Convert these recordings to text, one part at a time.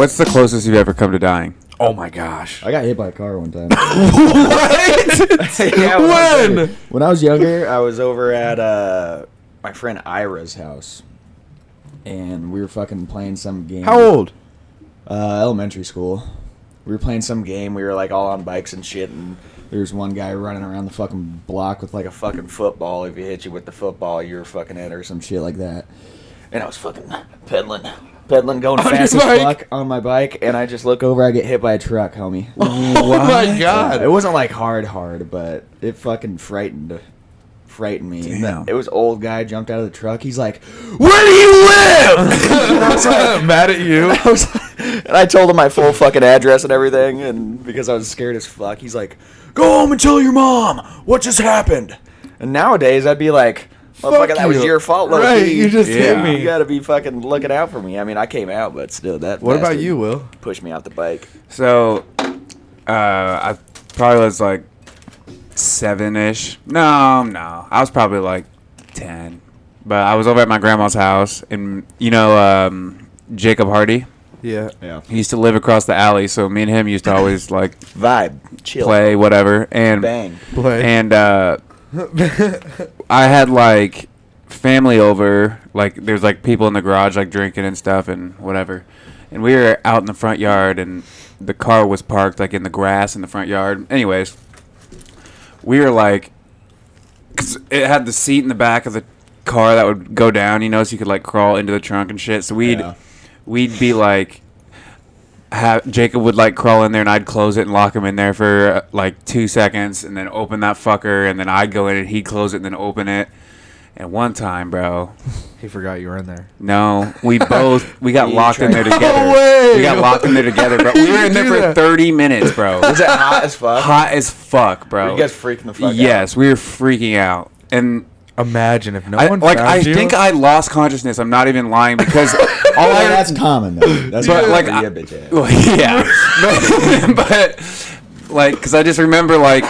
What's the closest you've ever come to dying? Oh my gosh. I got hit by a car one time. What? Yeah, when I was younger, I was over at my friend Ira's house, and we were fucking playing some game. How old? Elementary school. We were playing some game. We were like all on bikes and shit, and there was one guy running around the fucking block with like a fucking football. If he hit you with the football, you were fucking it or some shit like that. And I was fucking pedaling, going fast as fuck on my bike, and I just look over, I get hit by a truck, homie. Oh my god! It wasn't like hard, but it fucking frightened me. Damn. It was old guy jumped out of the truck. He's like, "Where do you live?" I was like, mad at you. And I told him my full fucking address and everything, and because I was scared as fuck, he's like, "Go home and tell your mom what just happened." And nowadays, I'd be like, "Motherfucker, that was your fault, low right? key. You just hit me. You gotta be fucking looking out for me." I mean, I came out, but still, that. What about you, Will? Pushed me out the bike. So, I probably was like 7-ish. No. I was probably like 10. But I was over at my grandma's house, and Jacob Hardy. Yeah. He used to live across the alley, so me and him used to always like Vibe, chill, play, whatever, and bang. And I had like family over, like there's like people in the garage like drinking and stuff and whatever, and we were out in the front yard, and the car was parked like in the grass in the front yard. Anyways, we were like, because it had the seat in the back of the car that would go down, so you could like crawl into the trunk and shit. So we'd be like, Jacob would like crawl in there, and I'd close it and lock him in there for like 2 seconds, and then open that fucker, and then I'd go in and he'd close it and then open it. And one time, bro, He forgot you were in there. no, we got locked in there together. No way! We got locked in there together, bro. We were in there for 30 minutes, bro. Was it hot as fuck? Hot as fuck, bro. Were you guys freaking the fuck out? Yes, we were freaking out. And Imagine if no I one found you. think I lost consciousness. I'm not even lying, because all Well, that's common though. That's But, like, yeah, bitch ass. well, yeah, but like, because I just remember like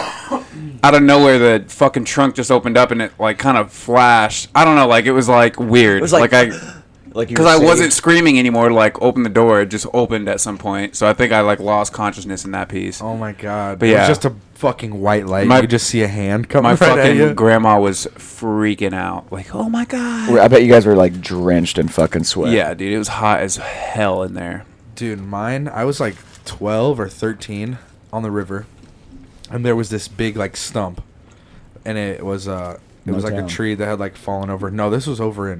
out of nowhere the fucking trunk just opened up and it like kind of flashed. I don't know, like it was like weird. It was like because I wasn't screaming anymore to like open the door. It just opened at some point. So I think I like lost consciousness in that piece. Oh my god! But It yeah. was just a fucking white light. My- You just see a hand coming My right at fucking you. grandma was freaking out. Like, oh my god. I bet you guys were like drenched in fucking sweat. Yeah, dude, it was hot as hell in there. Dude, mine, I was like 12 or 13 on the river, and there was this big like stump, and it was like a tree that had like fallen over. No, this was over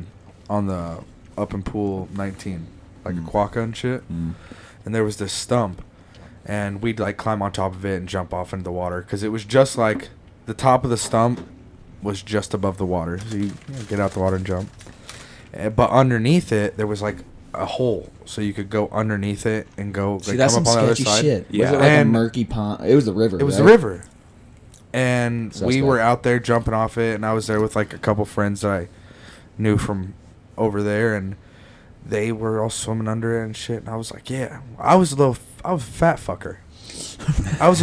on the up in pool 19, like a quokka and shit. And there was this stump, and we'd like climb on top of it and jump off into the water, because it was just like the top of the stump was just above the water, so you get out the water and jump. But underneath it there was like a hole, so you could go underneath it and go See, like that's come some up on the other sketchy side. shit. Yeah. Was it like a And- murky pond? It was the river. It was right? the river. And we Suspect. were out there jumping off it, and I was there with like a couple friends that I knew from over there, and they were all swimming under it and shit. And I was like, yeah, I was a fat fucker. I was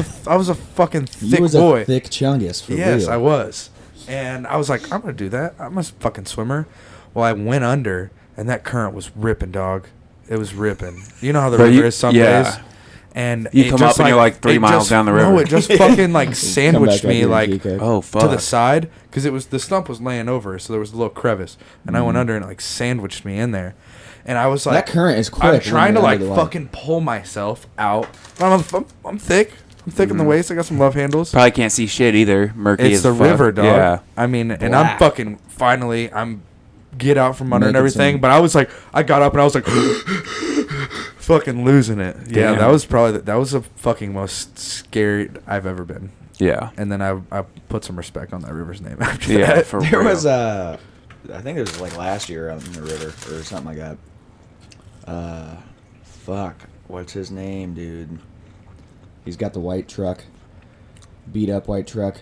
a fucking thick You was boy. a thick chungus for Yes, real. I was. And I was like, I'm gonna do that. I'm a fucking swimmer. Well, I went under, and that current was ripping, dog. It was ripping. You know how the But river you- is some yeah. days. And You it come just, up and you're like 3 it miles just- down the river. No, it just fucking like Come sandwiched back up me here and like geek out. Oh fuck. to the side, because it was the stump was laying over, so there was a little crevice, and I went Mhm. under and it, like sandwiched me in there, and I was like, That current is quick. I'm when trying to you're like under the water. fucking pull myself out. I'm thick. I'm thick in the waist. I got some love handles. Probably can't see shit either. Murky It's as the fuck. river, dog. Yeah. I mean, and I'm Black. fucking finally get out from under and Making everything, some- but I was like, I got up and I was like, fucking losing it. Yeah, Damn. that was probably that was the fucking most scared I've ever been. Yeah. And then I put some respect on that river's name after Yeah. that. For There real. was I think it was like last year out in the river or something like that. Fuck, what's his name, dude? He's got the white truck, beat up white truck.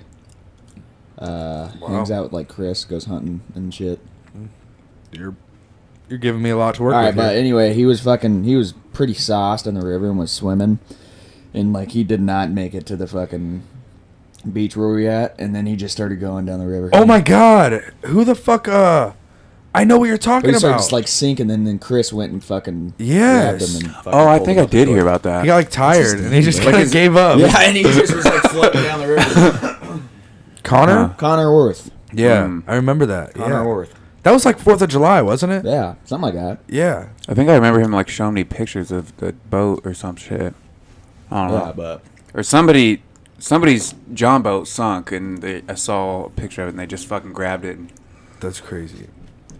Hangs out with like Chris, goes hunting and shit. You're giving me a lot to work All right, with. but here. anyway, he was pretty sauced in the river and was swimming, and like he did not make it to the fucking beach where we at, and then he just started going down the river. Oh my god, who the fuck? I know what you're talking He started about. just like sinking, and then Chris went and fucking Yes. grabbed him and fucking Oh, I pulled think him I up the did hear shore. about that. He got like tired and he just name, kind of gave up. Yeah, and he just was like floating down the river. Connor? Huh. Connor Worth. Yeah, I remember that. Connor Yeah. Worth. That was like 4th of July, wasn't it? Yeah, something like that. Yeah. I think I remember him like showing me pictures of the boat or some shit. I don't know. Yeah, but Or somebody's John boat sunk, and I saw a picture of it, and they just fucking grabbed it. And That's crazy.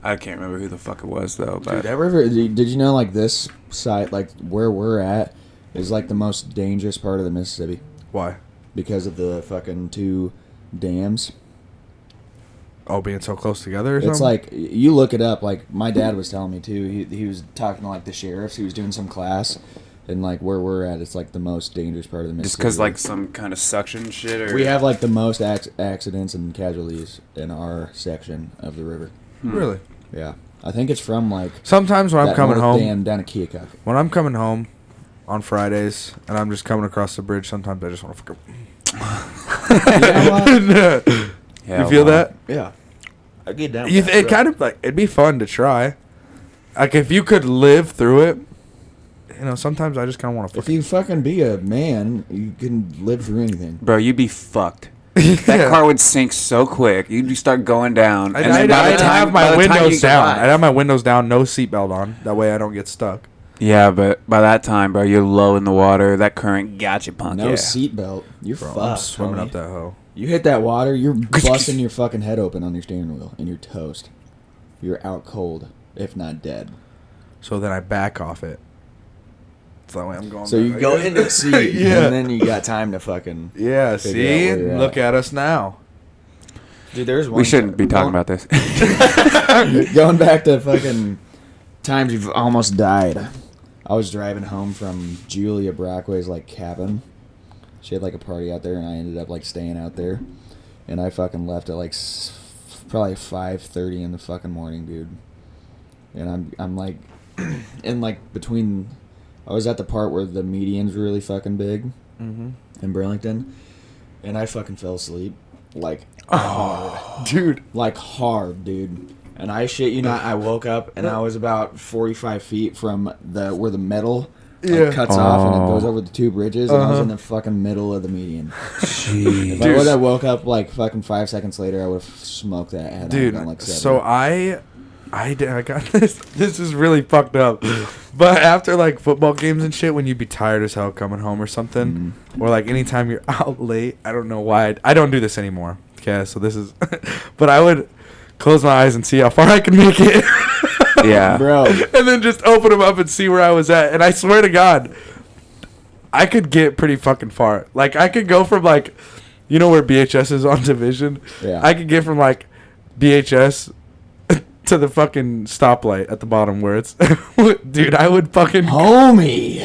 I can't remember who the fuck it was though. But dude, that river. Did you know like this site, like where we're at, is like the most dangerous part of the Mississippi Why? because of the fucking 2 dams. Oh, being so close together or It's something? like you look it up. Like my dad was telling me too. He was talking to like the sheriffs. He was doing some class, and like where we're at, it's like the most dangerous part of the Mississippi. just because like some kind of suction shit, or we have like the most accidents and casualties in our section of the river. Really? Yeah, I think it's from like Sometimes when I'm that coming north home, dam down at Keokuk. when I'm coming home on Fridays and I'm just coming across the bridge, sometimes I just want to fucking... You know what? You Hell feel no. that? Yeah, I get down. It kind of like, it'd be fun to try. Like if you could live through it, you know, sometimes I just kind of want to If you fucking be a man, you can live through anything. Bro, you'd be fucked. That car would sink so quick. You'd start going down. I'd, and then by the time- have by my the time you windows down. survive- I'd have my windows down, no seatbelt on. That way I don't get stuck. Yeah, but by that time, bro, you're low in the water. That current got you, punk. No yeah. seatbelt. You're Bro, I'm fucked. swimming homie. up that hoe. You hit that water, you're busting your fucking head open on your steering wheel, and you're toast. You're out cold, if not dead. So then I back off it. That's the way I'm going. So back, you I go guess. into the seat, Yeah. and then you got time to fucking... Yeah, Figure out see? where you're Look at. at us now. Dude, there's one... We shouldn't be talking about this. Going back to fucking times you've almost died. I was driving home from Julia Brockway's, like, cabin. She had, like, a party out there, and I ended up, like, staying out there. And I fucking left at, like, probably 5:30 in the fucking morning, dude. And I'm like, in, like, between... I was at the part where the median's really fucking big Mm-hmm. in Burlington. And I fucking fell asleep. Like, hard. Dude. Like, hard, dude. And I shit you not, I woke up and I was about 45 feet from where the metal Yeah. cuts off and it goes Oh. over the 2 bridges, and I was Uh-huh. in the fucking middle of the median. Jeez. If I would have woke up like fucking 5 seconds later, I would have smoked that head. Dude, on like 7. so I got this. This is really fucked up. But after like football games and shit, when you'd be tired as hell coming home or something, or like anytime you're out late, I don't know why. I don't do this anymore. Okay, so this is, but I would close my eyes and see how far I can make it. Yeah. Bro, And then just open them up and see where I was at. And I swear to God, I could get pretty fucking far. Like, I could go from, like, you know where BHS is on Division? Yeah. I could get from, like, BHS to the fucking stoplight at the bottom where it's... Dude, I would fucking... homie.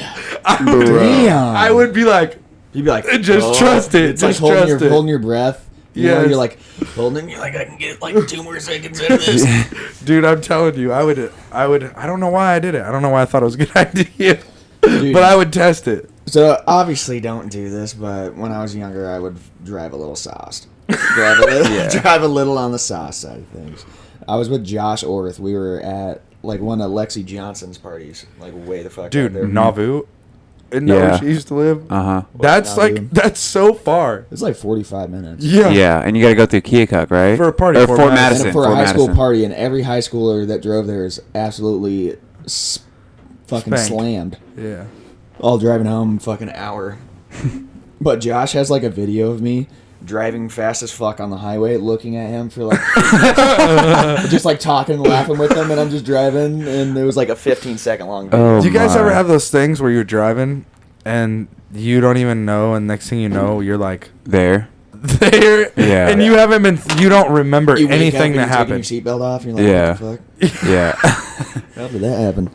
Damn. I would be like... You'd be like, Just trust it. It's like Just holding trust your, it. holding your breath. You know, Yes. you're like holding. You're like, I can get like 2 more seconds out of this. Dude, I'm telling you, I would... I don't know why I did it. I don't know why I thought it was a good idea. Dude. But I would test it. So obviously, don't do this. But when I was younger, I would drive a little sauced. Drive a little, drive a little on the sauce side of things. I was with Josh Orth. We were at like one of Lexi Johnson's parties, like way the fuck Dude, out there. Nauvoo. Isn't that Yeah. where she used to live? Uh-huh. That's Nauvoo? like... That's so far. It's like 45 minutes. Yeah. Yeah, and you got to go through Keokuk, right? For a party, Or Fort Fort Madison. Madison. And for a Fort high school Madison. party, and every high schooler that drove there is absolutely fucking Spanked. slammed. Yeah. All driving home, fucking hour. But Josh has like a video of me driving fast as fuck on the highway, looking at him for like, just like talking and laughing with him, and I'm just driving, and it was like a 15-second long video. Oh, Do you guys my. ever have those things where you're driving and you don't even know, and next thing you know, you're like There. there, Yeah. and you haven't been, you don't remember You wake up anything and that you're taking happened. your seatbelt off, and you're like, Yeah. what the fuck? Yeah. How did that happen?